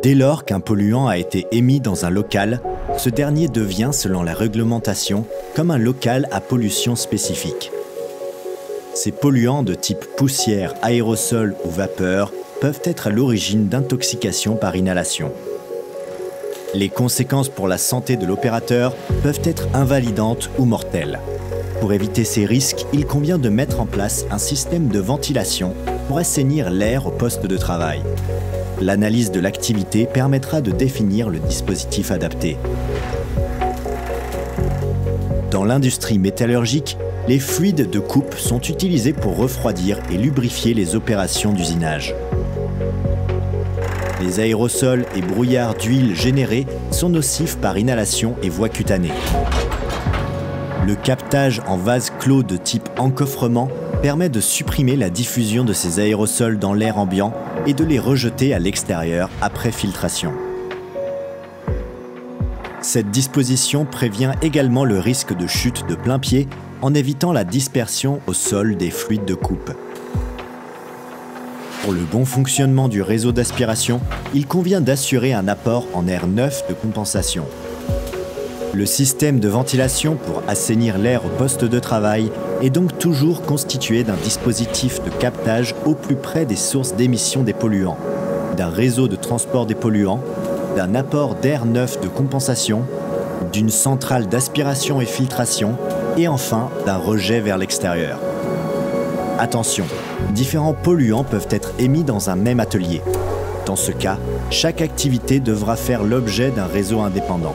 Dès lors qu'un polluant a été émis dans un local, ce dernier devient, selon la réglementation, comme un local à pollution spécifique. Ces polluants de type poussière, aérosol ou vapeur peuvent être à l'origine d'intoxications par inhalation. Les conséquences pour la santé de l'opérateur peuvent être invalidantes ou mortelles. Pour éviter ces risques, il convient de mettre en place un système de ventilation pour assainir l'air au poste de travail. L'analyse de l'activité permettra de définir le dispositif adapté. Dans l'industrie métallurgique, les fluides de coupe sont utilisés pour refroidir et lubrifier les opérations d'usinage. Les aérosols et brouillards d'huile générés sont nocifs par inhalation et voie cutanée. Le captage en vase clos de type encoffrement permet de supprimer la diffusion de ces aérosols dans l'air ambiant et de les rejeter à l'extérieur après filtration. Cette disposition prévient également le risque de chute de plein pied en évitant la dispersion au sol des fluides de coupe. Pour le bon fonctionnement du réseau d'aspiration, il convient d'assurer un apport en air neuf de compensation. Le système de ventilation pour assainir l'air au poste de travail est donc toujours constitué d'un dispositif de captage au plus près des sources d'émission des polluants, d'un réseau de transport des polluants, d'un apport d'air neuf de compensation, d'une centrale d'aspiration et filtration et enfin d'un rejet vers l'extérieur. Attention, différents polluants peuvent être émis dans un même atelier. Dans ce cas, chaque activité devra faire l'objet d'un réseau indépendant.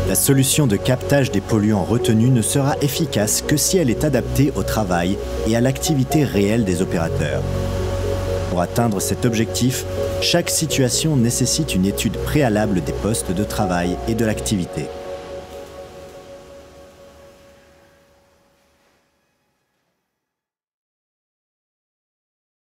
La solution de captage des polluants retenue ne sera efficace que si elle est adaptée au travail et à l'activité réelle des opérateurs. Pour atteindre cet objectif, chaque situation nécessite une étude préalable des postes de travail et de l'activité.